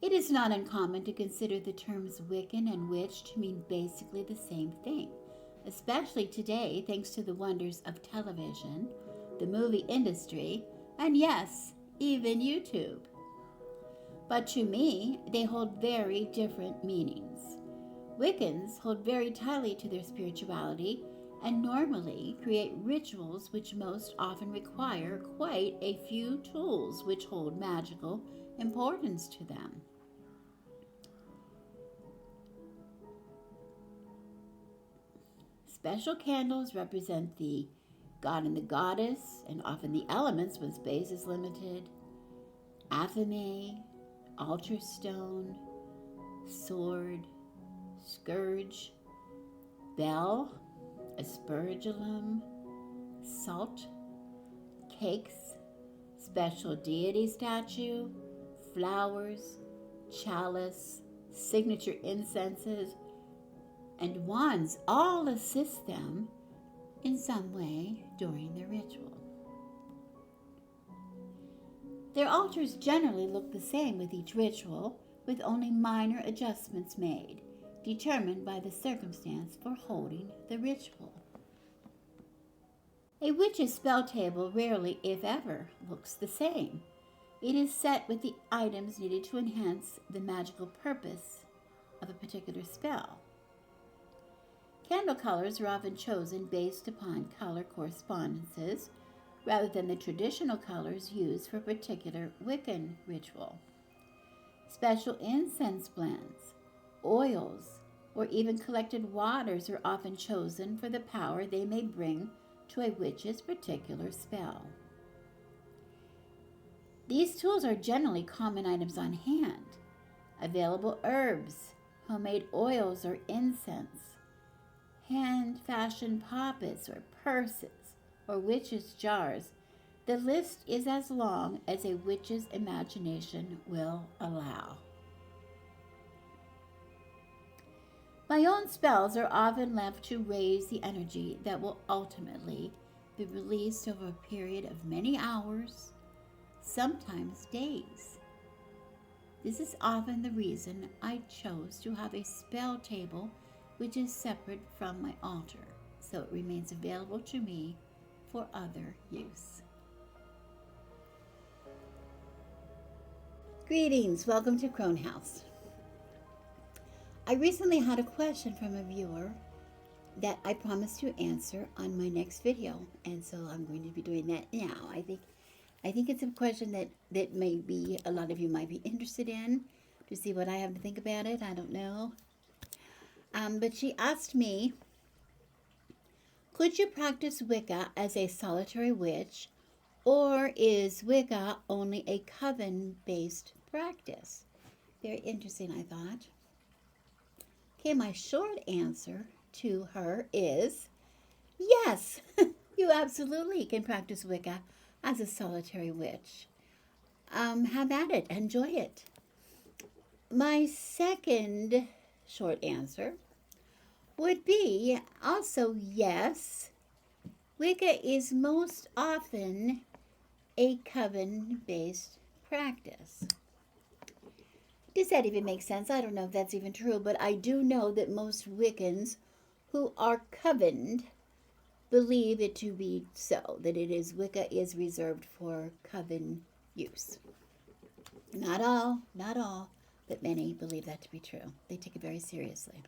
It is not uncommon to consider the terms Wiccan and witch to mean basically the same thing, especially today thanks to the wonders of television, the movie industry, and yes, even YouTube. But to me, they hold very different meanings. Wiccans hold very tightly to their spirituality and normally create rituals which most often require quite a few tools which hold magical importance to them. Special candles represent the god and the goddess, and often the elements when space is limited. Athame, altar stone, sword, scourge, bell, aspergillum, salt, cakes, special deity statue, flowers, chalice, signature incenses, and wands all assist them in some way during the ritual. Their altars generally look the same with each ritual, with only minor adjustments made, determined by the circumstance for holding the ritual. A witch's spell table rarely, if ever, looks the same. It is set with the items needed to enhance the magical purpose of a particular spell. Candle colors are often chosen based upon color correspondences rather than the traditional colors used for a particular Wiccan ritual. Special incense blends, oils, or even collected waters are often chosen for the power they may bring to a witch's particular spell. These tools are generally common items on hand: available herbs, homemade oils or incense, hand-fashioned poppets or purses or witch's jars. The list is as long as a witch's imagination will allow. My own spells are often left to raise the energy that will ultimately be released over a period of many hours, sometimes days. This is often the reason I chose to have a spell table which is separate from my altar, so it remains available to me for other use. Greetings, welcome to Crone House. I recently had a question from a viewer that I promised to answer on my next video, and so I'm going to be doing that now. I think it's a question that maybe a lot of you might be interested in, to see what I have to think about it. I don't know. But she asked me, could you practice Wicca as a solitary witch, or is Wicca only a coven-based practice? Very interesting, I thought. Okay, my short answer to her is yes, you absolutely can practice Wicca as a solitary witch. Have at it, enjoy it. My second short answer would be also yes, Wicca is most often a coven-based practice. Does that even make sense? I don't know if that's even true, but I do know that most Wiccans who are covened believe it to be so, that Wicca is reserved for coven use. Not all, but many believe that to be true. They take it very seriously.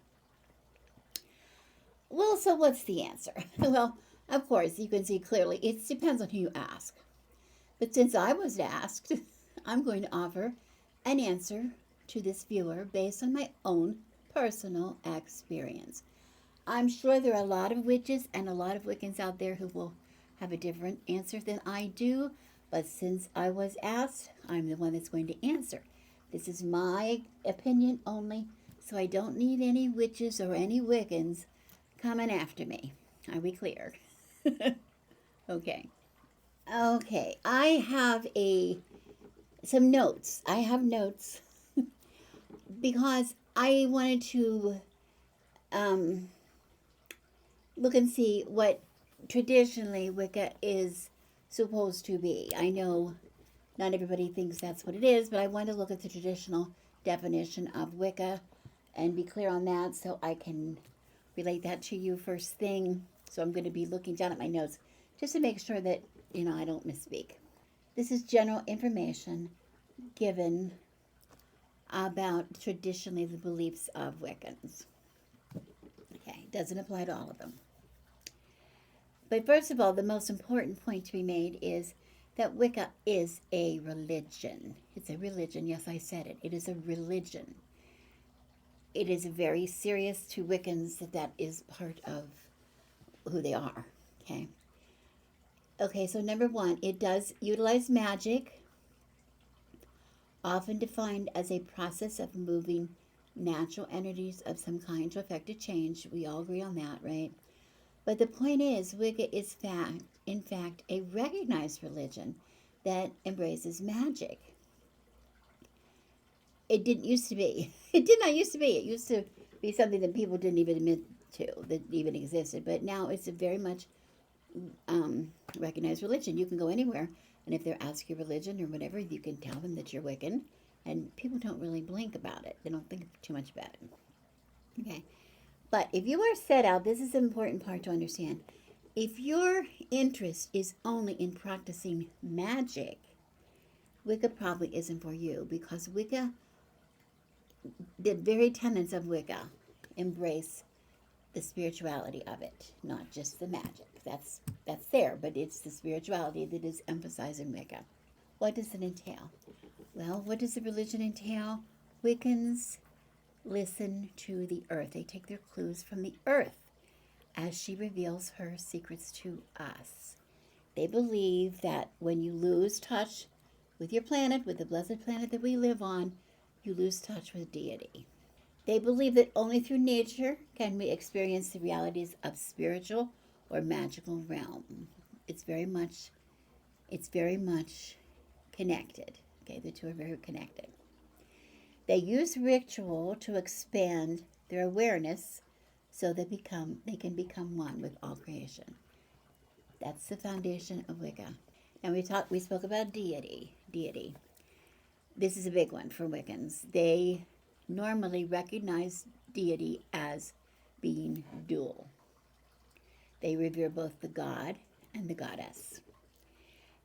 Well, so what's the answer? Well, of course, you can see clearly it depends on who you ask. But since I was asked, I'm going to offer an answer to this viewer based on my own personal experience. I'm sure there are a lot of witches and a lot of Wiccans out there who will have a different answer than I do, but since I was asked, I'm the one that's going to answer. This is my opinion only, so I don't need any witches or any Wiccans coming after me. Are we clear? Okay, I have some notes. I have notes because I wanted to look and see what traditionally Wicca is supposed to be. I know not everybody thinks that's what it is, but I want to look at the traditional definition of Wicca and be clear on that so I can relate that to you first thing. So I'm going to be looking down at my notes just to make sure that, I don't misspeak. This is general information given about traditionally the beliefs of Wiccans. Okay, doesn't apply to all of them. But first of all, the most important point to be made is that Wicca is a religion. It's a religion. Yes, I said it. It is a religion. It is very serious to Wiccans that is part of who they are. Okay. Okay, so number one, it does utilize magic, often defined as a process of moving natural energies of some kind to effect a change. We all agree on that, right? But the point is, Wicca is in fact, a recognized religion that embraces magic. It didn't used to be. It did not used to be. It used to be something that people didn't even admit to, that even existed. But now it's a very much recognized religion. You can go anywhere, and if they ask your religion or whatever, you can tell them that you're Wiccan, and people don't really blink about it. They don't think too much about it. Okay. But if you are set out, this is an important part to understand. If your interest is only in practicing magic, Wicca probably isn't for you, because Wicca, the very tenets of Wicca, embrace the spirituality of it, not just the magic. That's there, but it's the spirituality that is emphasized in Wicca. What does it entail? Well, what does the religion entail? Wiccans listen to the earth. They take their clues from the earth as she reveals her secrets to us. They believe that when you lose touch with your planet, with the blessed planet that we live on, you lose touch with deity. They believe that only through nature can we experience the realities of spiritual or magical realm. It's very much connected. Okay, the two are very connected. They use ritual to expand their awareness so they can become one with all creation. That's the foundation of Wicca. And we spoke about deity. This is a big one for Wiccans. They normally recognize deity as being dual. They revere both the god and the goddess.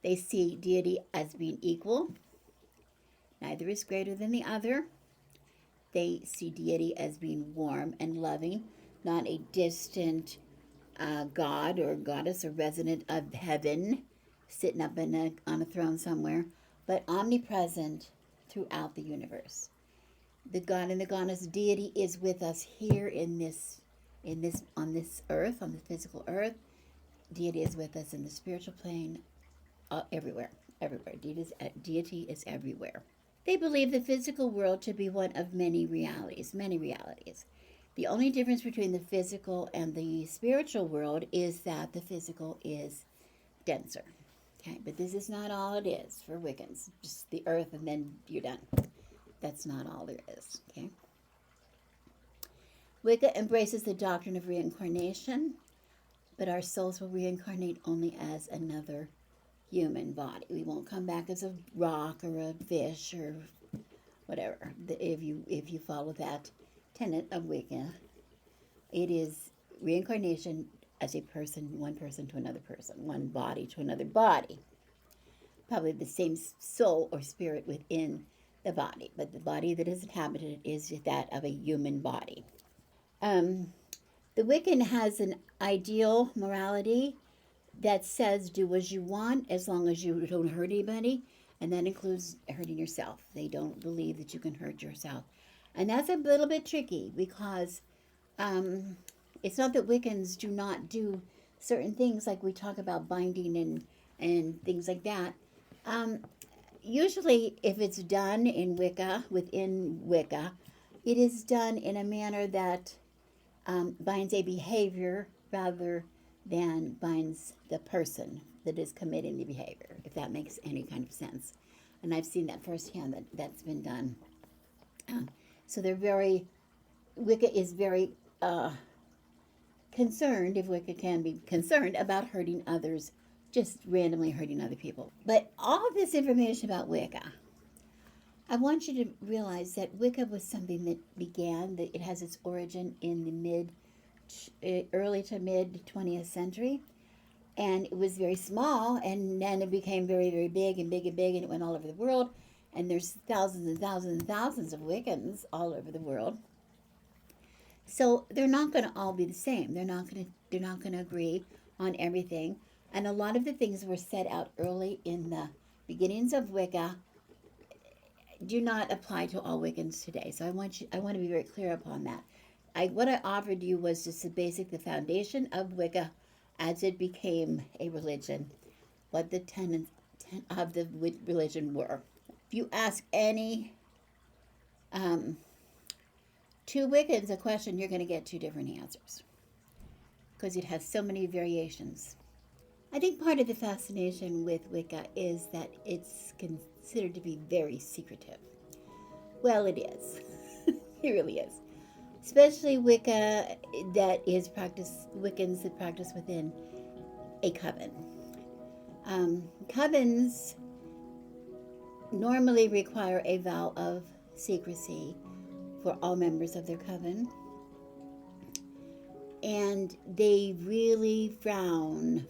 They see deity as being equal. Neither is greater than the other. They see deity as being warm and loving, not a distant god or goddess or resident of heaven sitting up on a throne somewhere, but omnipresent throughout the universe. The god and the goddess deity is with us here on this earth, on the physical earth. Deity is with us in the spiritual plane, everywhere. Deity is everywhere. They believe the physical world to be one of many realities. The only difference between the physical and the spiritual world is that the physical is denser. Okay, but this is not all it is for Wiccans. Just the earth and then you're done. That's not all there is. Okay. Wicca embraces the doctrine of reincarnation, but our souls will reincarnate only as another human body. We won't come back as a rock or a fish or whatever. If you follow that tenet of Wicca, it is reincarnation as a person, one person to another person, one body to another body. Probably the same soul or spirit within the body, but the body that is inhabited is that of a human body. The Wiccan has an ideal morality that says do as you want as long as you don't hurt anybody, and that includes hurting yourself. They don't believe that you can hurt yourself. And that's a little bit tricky because it's not that Wiccans do not do certain things like we talk about binding and things like that. Usually if it's done in Wicca, within Wicca, it is done in a manner that binds a behavior rather than binds the person that is committing the behavior, if that makes any kind of sense. And I've seen that firsthand, that's been done. So Wicca is very concerned, if Wicca can be concerned, about hurting others, just randomly hurting other people. But all of this information about Wicca, I want you to realize that Wicca was something that began, that it has its origin in the early to mid 20th century. And it was very small, and then it became very, very big and big and big, and it went all over the world. And there's thousands and thousands and thousands of Wiccans all over the world. So they're not going to all be the same. They're not going to agree on everything. And a lot of the things were set out early in the beginnings of Wicca do not apply to all Wiccans today. So I want to be very clear upon that. What I offered you was just the foundation of Wicca as it became a religion, what the tenets of the religion were. If you ask any two Wiccans a question, you're going to get two different answers because it has so many variations. I think part of the fascination with Wicca is that it's considered to be very secretive. Well, it is. It really is. Especially Wicca that is Wiccans that practice within a coven. Covens normally require a vow of secrecy for all members of their coven. And they really frown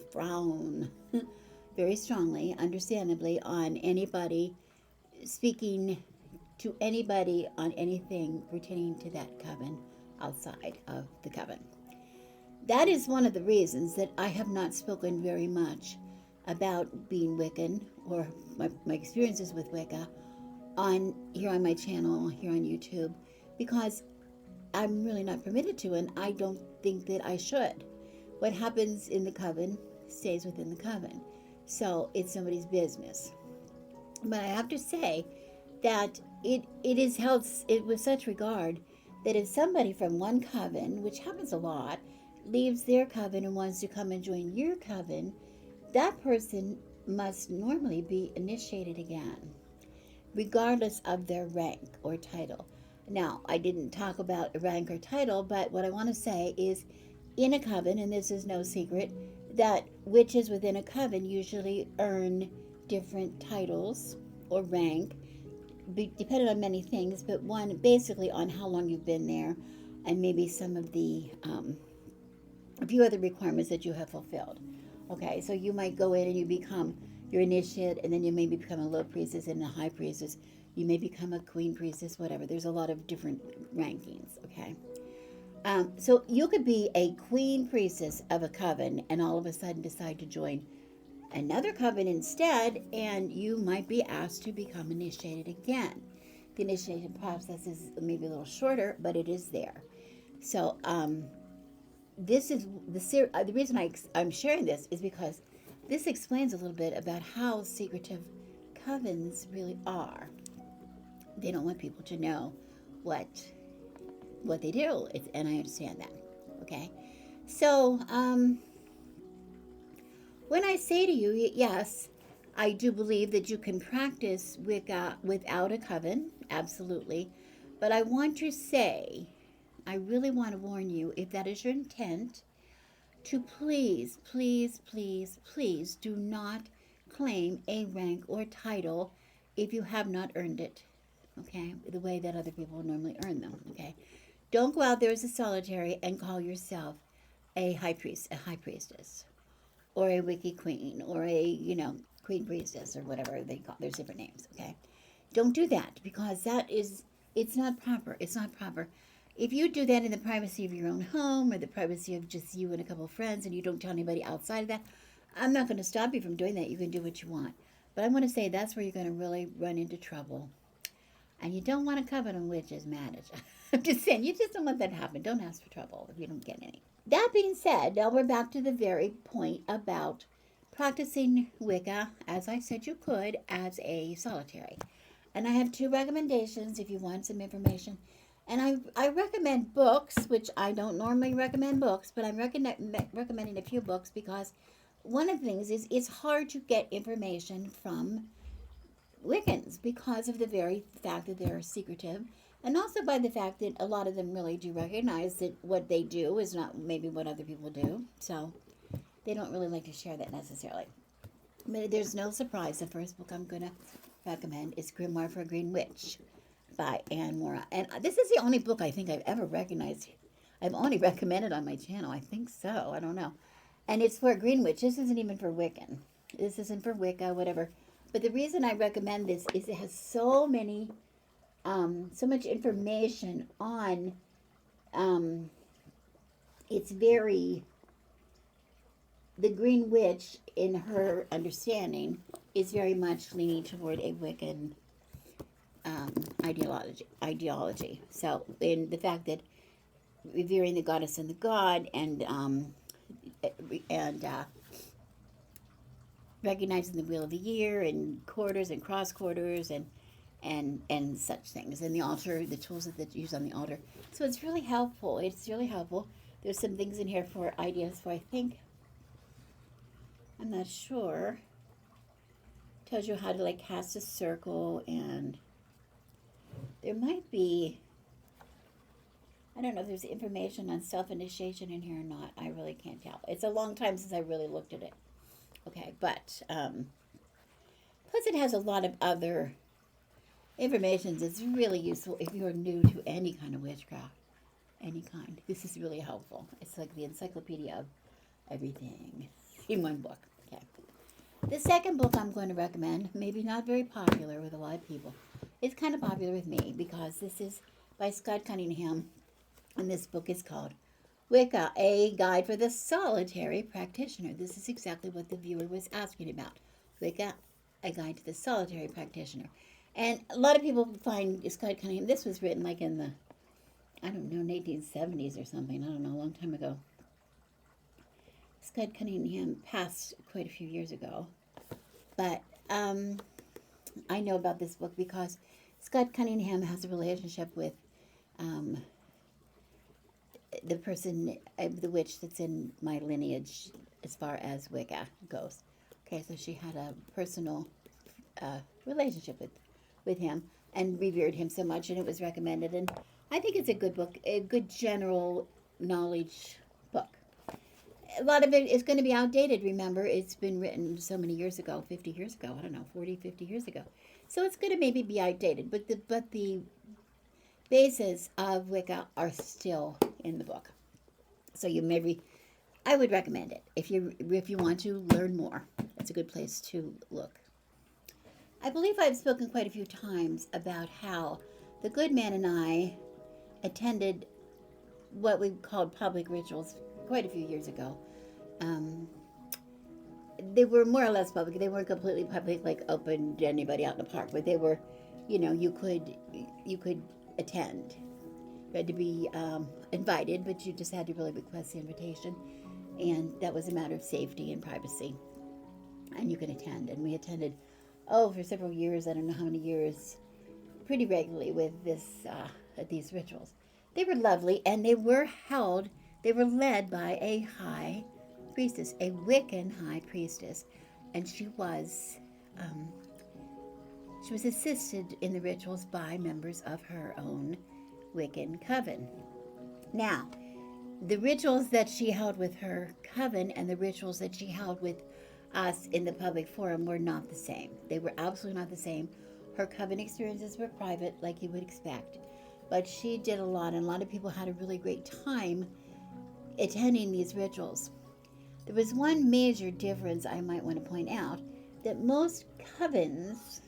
very strongly, understandably, on anybody speaking to anybody on anything pertaining to that coven outside of the coven. That is one of the reasons that I have not spoken very much about being Wiccan or my experiences with Wicca here on my channel, here on YouTube, because I'm really not permitted to, and I don't think that I should. What happens in the coven stays within the coven, so it's somebody's business. But I have to say that it is held with such regard that if somebody from one coven, which happens a lot, leaves their coven and wants to come and join your coven, that person must normally be initiated again, regardless of their rank or title. Now, I didn't talk about rank or title, but what I want to say is in a coven, and this is no secret, that witches within a coven usually earn different titles or rank, depending on many things, but one basically on how long you've been there and maybe some of the, a few other requirements that you have fulfilled. Okay, so you might go in and you become your initiate, and then you maybe become a low priestess and a high priestess. You may become a queen priestess, whatever. There's a lot of different rankings, okay? So you could be a queen priestess of a coven and all of a sudden decide to join another coven instead, and you might be asked to become initiated again. The initiation process is maybe a little shorter, but it is there. So this is the reason I'm sharing this is because this explains a little bit about how secretive covens really are. They don't want people to know what they do, and I understand that. Okay, so when I say to you, yes, I do believe that you can practice Wicca without a coven, absolutely. But I want to say, I really want to warn you, if that is your intent, to please, please, please, please do not claim a rank or title if you have not earned it, okay, the way that other people normally earn them, okay? Don't go out there as a solitary and call yourself a high priestess, or a wiki queen, or a, queen priestess, or whatever they call. There's different names, okay? Don't do that, because it's not proper. It's not proper. If you do that in the privacy of your own home, or the privacy of just you and a couple of friends, and you don't tell anybody outside of that, I'm not going to stop you from doing that. You can do what you want. But I want to say that's where you're going to really run into trouble. And you don't want a coven of witches mad at you. I'm just saying, you just don't want that to happen. Don't ask for trouble if you don't get any. That being said, now we're back to the very point about practicing Wicca, as I said you could, as a solitary. And I have two recommendations if you want some information. And I recommend books, which I don't normally recommend books, but I'm recommending a few books because one of the things is it's hard to get information from Wiccans because of the very fact that they're secretive, and also by the fact that a lot of them really do recognize that what they do is not maybe what other people do, so they don't really like to share that necessarily. But there's no surprise, the first book I'm going to recommend is Grimoire for a Green Witch by Moura. And this is the only book I think I've ever recognized. I've only recommended on my channel. I think so. I don't know. And it's for a Green Witch. This isn't even for Wiccan. This isn't for Wicca, whatever. But the reason I recommend this is it has so much information on, it's very, the Green Witch, in her understanding, is very much leaning toward a Wiccan ideology. So, in the fact that revering the goddess and the god, and recognizing the wheel of the year, and quarters and cross quarters, and such things, and the altar, the tools that use on the altar. So it's really helpful. It's really helpful. There's some things in here for ideas for, I think, I'm not sure. Tells you how to like cast a circle, and there might be, I don't know if there's information on self-initiation in here or not. I really can't tell. It's a long time since I really looked at it. Okay, but plus it has a lot of other information that's really useful if you're new to any kind of witchcraft. Any kind. This is really helpful. It's like the encyclopedia of everything in one book. Okay. The second book I'm going to recommend, maybe not very popular with a lot of people. It's kind of popular with me because this is by Scott Cunningham, and this book is called Wicca, a Guide for the Solitary Practitioner. This is exactly what the viewer was asking about. Wicca, a Guide to the Solitary Practitioner. And a lot of people find Scott Cunningham, this was written like in the, I don't know, 1970s or something. I don't know, a long time ago. Scott Cunningham passed quite a few years ago. But I know about this book because Scott Cunningham has a relationship with the person, the witch that's in my lineage as far as Wicca goes. Okay, so she had a personal relationship with him and revered him so much, and it was recommended. And I think it's a good book, a good general knowledge book. A lot of it is going to be outdated, remember. It's been written so many years ago, 50 years ago, I don't know, 40, 50 years ago. So it's going to maybe be outdated, but the bases of Wicca are still in the book. So you maybe, I would recommend it if you want to learn more. It's a good place to look. I believe I've spoken quite a few times about how the good man and I attended what we called public rituals quite a few years ago. They were more or less public. They weren't completely public, like open to anybody out in the park, but they were, you could attend. You had to be invited, but you just had to really request the invitation, and that was a matter of safety and privacy. And you could attend, and we attended, for several years. I don't know how many years, pretty regularly with these rituals. They were lovely, and they were led by a high priestess, a Wiccan high priestess, and she was assisted in the rituals by members of her own Wiccan coven. Now, the rituals that she held with her coven and the rituals that she held with us in the public forum were not the same. They were absolutely not the same. Her coven experiences were private, like you would expect, but she did a lot, and a lot of people had a really great time attending these rituals. There was one major difference I might want to point out, that most covens,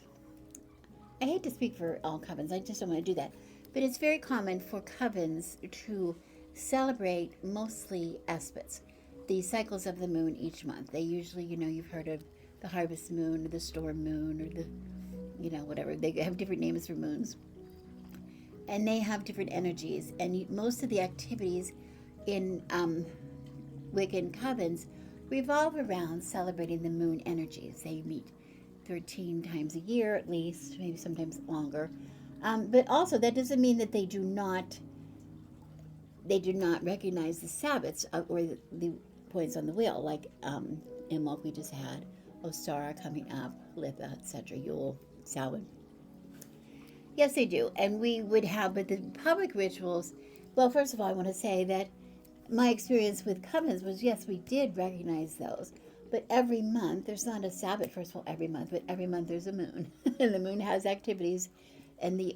I hate to speak for all covens, I just don't want to do that, but it's very common for covens to celebrate mostly aspects, the cycles of the moon each month. They usually, you've heard of the harvest moon or the storm moon or the, whatever. They have different names for moons. And they have different energies. And most of the activities in Wiccan covens revolve around celebrating the moon energies. They meet 13 times a year at least, maybe sometimes longer. But also that doesn't mean that they do not recognize the Sabbats or the points on the wheel, like in what we just had, Ostara coming up, Litha, etc., Yule, Samhain. Yes, they do. And we would have, but the public rituals, well, first of all, I want to say that my experience with covens was, yes, we did recognize those, But every month, there's not a Sabbath, first of all, every month, but every month there's a moon. And the moon has activities and the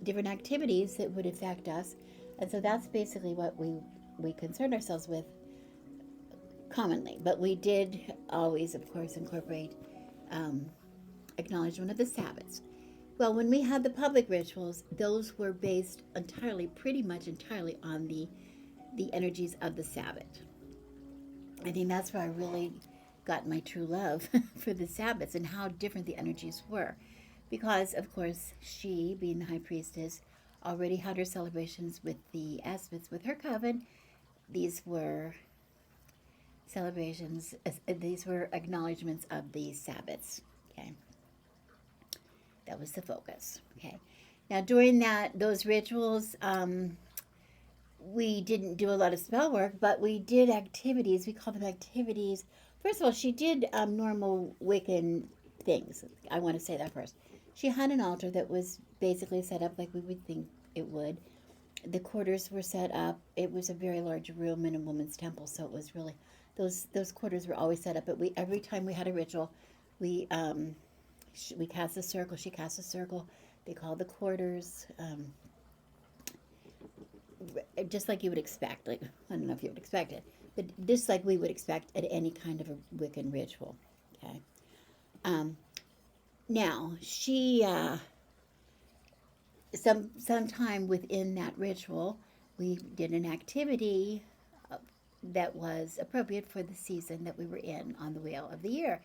different activities that would affect us. And so that's basically what we concern ourselves with commonly. But we did always, of course, incorporate acknowledgement of the Sabbaths. Well, when we had the public rituals, those were based entirely, pretty much entirely on the energies of the Sabbath. I think that's where I really got my true love for the Sabbaths and how different the energies were. Because, of course, she, being the high priestess, already had her celebrations with the Esbats, with her coven. These were celebrations, these were acknowledgments of the Sabbaths. Okay. That was the focus. Okay. Now, during those rituals, we didn't do a lot of spell work, but we did activities. We call them activities. First of all, she did normal Wiccan things. I want to say that first. She had an altar that was basically set up like we would think it would. The quarters were set up. It was a very large room in a woman's temple, so it was really those quarters were always set up. But every time we had a ritual, we cast a circle. She cast a circle. They called the quarters. Just like you would expect. Like, I don't know if you would expect it, but just like we would expect at any kind of a Wiccan ritual. Okay. Now she sometime within that ritual, we did an activity that was appropriate for the season that we were in on the Wheel of the Year.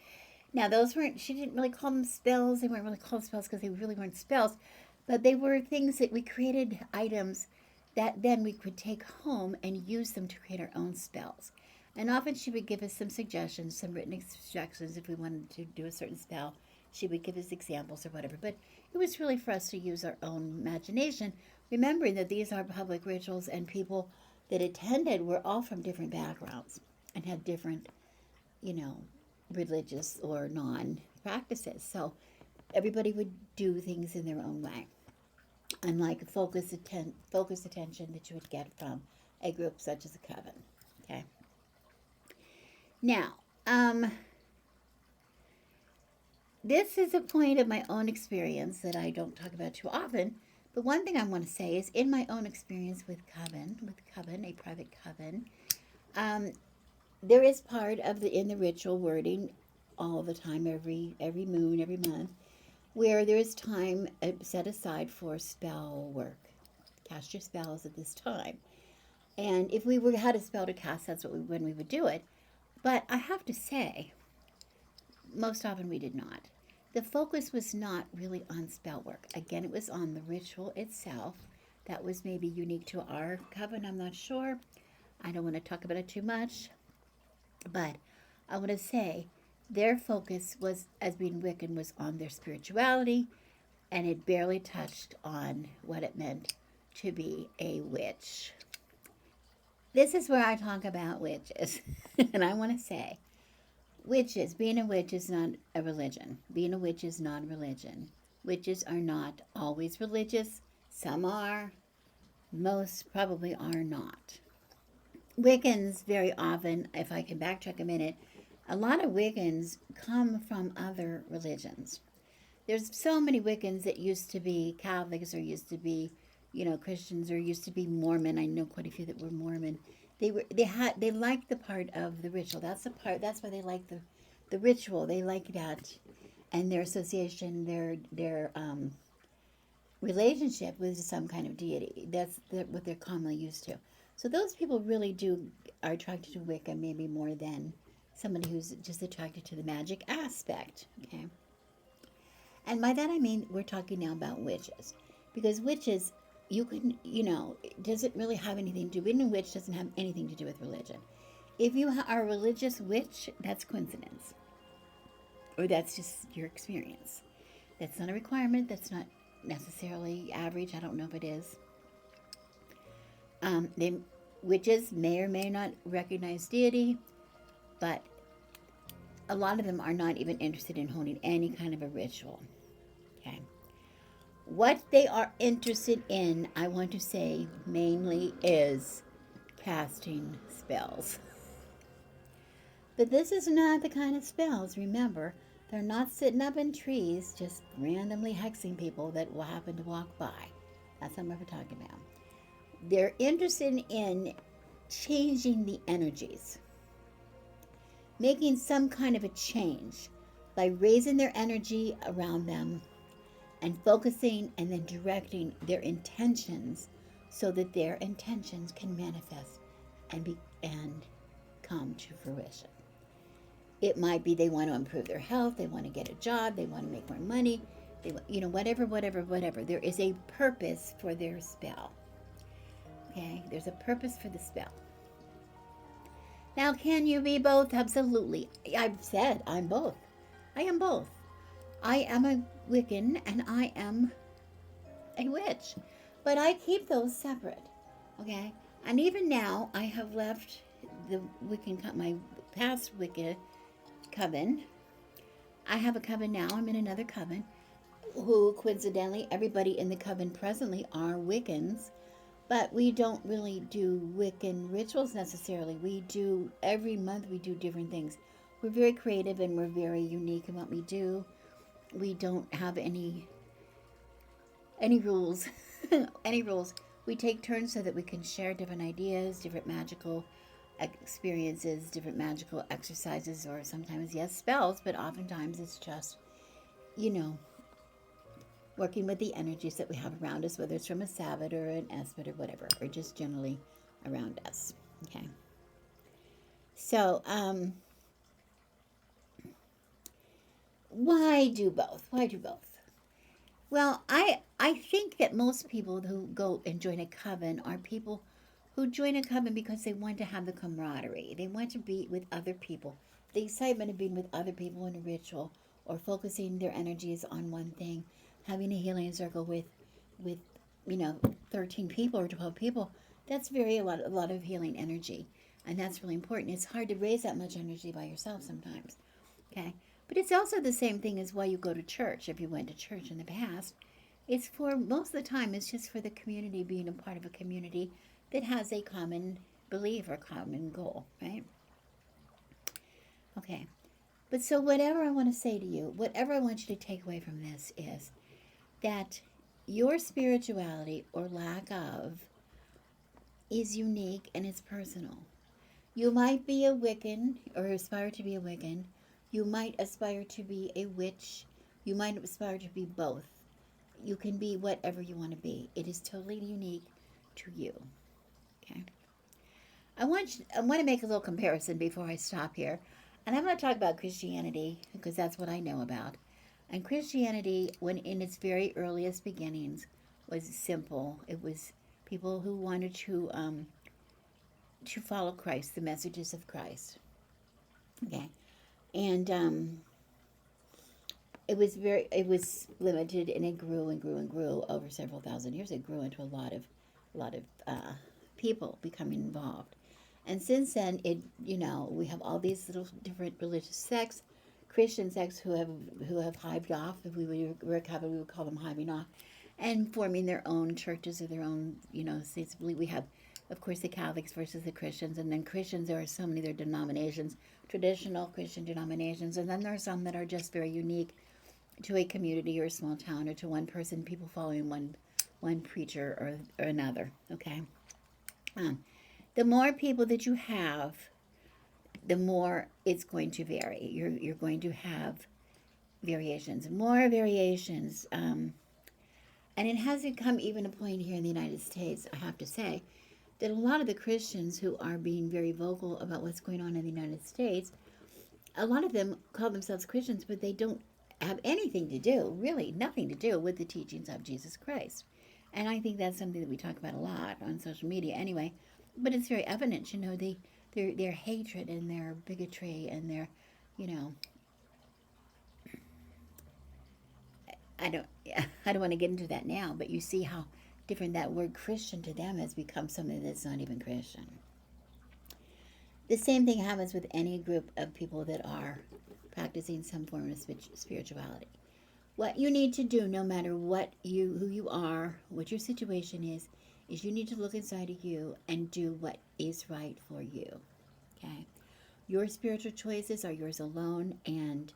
Now those weren't. She didn't really call them spells. They weren't really called spells because they really weren't spells, but they were things that we created, items that then we could take home and use them to create our own spells. And often she would give us some suggestions, some written instructions if we wanted to do a certain spell. She would give us examples or whatever. But it was really for us to use our own imagination, remembering that these are public rituals and people that attended were all from different backgrounds and had different, religious or non-practices. So everybody would do things in their own way. Unlike focused attention that you would get from a group such as a coven. Okay. Now, this is a point of my own experience that I don't talk about too often, but one thing I want to say is in my own experience with coven, a private coven, there is part of in the ritual wording all the time, every moon, every month, where there is time set aside for spell work. Cast your spells at this time. And if we had a spell to cast, that's when we would do it. But I have to say, most often we did not. The focus was not really on spell work. Again, it was on the ritual itself. That was maybe unique to our coven, I'm not sure. I don't want to talk about it too much. But I want to say, their focus was, as being Wiccan, was on their spirituality, and it barely touched on what it meant to be a witch. This is where I talk about witches, and I want to say, witches, being a witch is not a religion. Being a witch is not a religion. Witches are not always religious. Some are. Most probably are not. Wiccans, very often, if I can backtrack a minute, a lot of Wiccans come from other religions. There's so many Wiccans that used to be Catholics or used to be, Christians or used to be Mormon. I know quite a few that were Mormon. They liked the part of the ritual. That's why they like the ritual. They like that, and their association, their relationship with some kind of deity. That's what they're commonly used to. So those people really are attracted to Wicca maybe more than somebody who's just attracted to the magic aspect, okay? And by that I mean we're talking now about witches. Because witches, it doesn't really have anything to do, being a witch doesn't have anything to do with religion. If you are a religious witch, that's coincidence. Or that's just your experience. That's not a requirement, that's not necessarily average, I don't know if it is. Witches may or may not recognize deity, but a lot of them are not even interested in holding any kind of a ritual. Okay. What they are interested in, I want to say, mainly is casting spells. But this is not the kind of spells, remember, they're not sitting up in trees just randomly hexing people that will happen to walk by. That's not what we're talking about. They're interested in changing the energies, making some kind of a change by raising their energy around them and focusing and then directing their intentions so that their intentions can manifest and come to fruition. It might be they want to improve their health, they want to get a job, they want to make more money, whatever. There is a purpose for their spell. Okay, there's a purpose for the spell. Now, can you be both? Absolutely. I've said I'm both. I am both. I am a Wiccan and I am a witch. But I keep those separate. Okay? And even now, I have left the Wiccan, my past Wicca coven. I have a coven now. I'm in another coven. Who, coincidentally, everybody in the coven presently are Wiccans. But we don't really do Wiccan rituals necessarily. We do, every month we do different things. We're very creative and we're very unique in what we do. We don't have any rules. Any rules. We take turns so that we can share different ideas, different magical experiences, different magical exercises, or sometimes, yes, spells, but oftentimes it's just, working with the energies that we have around us, whether it's from a Sabbath or an Esprit or whatever, or just generally around us. Okay. So, why do both? Why do both? Well, I think that most people who go and join a coven are people who join a coven because they want to have the camaraderie. They want to be with other people. The excitement of being with other people in a ritual, or focusing their energies on one thing, having a healing circle with 13 people or 12 people. That's a lot of healing energy, and that's really important. It's hard to raise that much energy by yourself sometimes. Okay. But it's also the same thing as why you go to church. If you went to church in the past, it's for, most of the time, it's just for the community, being a part of a community that has a common belief or common goal, right? Okay. But so whatever I want to say to you, whatever I want you to take away from this is that your spirituality, or lack of, is unique and it's personal. You might be a Wiccan or aspire to be a Wiccan. You might aspire to be a witch. You might aspire to be both. You can be whatever you want to be. It is totally unique to you. Okay. I want to make a little comparison before I stop here. And I'm going to talk about Christianity because that's what I know about. And Christianity, when in its very earliest beginnings, was simple. It was people who wanted to follow Christ, the messages of Christ. Okay. And it was limited, and it grew and grew and grew over several thousand years. It grew into a lot of people becoming involved. And since then, we have all these little different religious sects, Christian sects who have hived off. If we were a coven, we would call them hiving off, and forming their own churches or their own, states of belief. We have, of course, the Catholics versus the Christians, and then Christians, there are so many other denominations, traditional Christian denominations, and then there are some that are just very unique to a community or a small town, or to one person, people following one preacher or another. Okay. The more people that you have, the more it's going to vary. You're going to have variations, more variations, and it has become even a point here in the United States, I have to say, that a lot of the Christians who are being very vocal about what's going on in the United States, a lot of them call themselves Christians, but they don't have anything to do, really nothing to do, with the teachings of Jesus Christ. And I think that's something that we talk about a lot on social media anyway, but it's very evident, their hatred and their bigotry and their, I don't want to get into that now, but you see how different that word Christian to them has become something that's not even Christian. The same thing happens with any group of people that are practicing some form of spirituality. What you need to do, no matter who you are, what your situation is you need to look inside of you and do what is right for you. Okay? Your spiritual choices are yours alone, and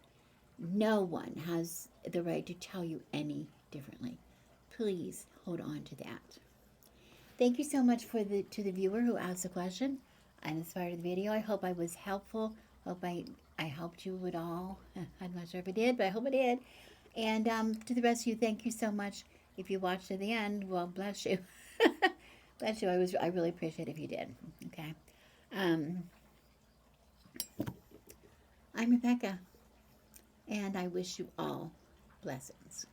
no one has the right to tell you any differently. Please hold on to that. Thank you so much to the viewer who asked the question and inspired the video. I hope I was helpful. Hope I helped you at all. I'm not sure if I did, but I hope I did. And to the rest of you, thank you so much. If you watched to the end, well, bless you. Bless you. I really appreciate it if you did. Okay. Um, I'm Rebecca, and I wish you all blessings.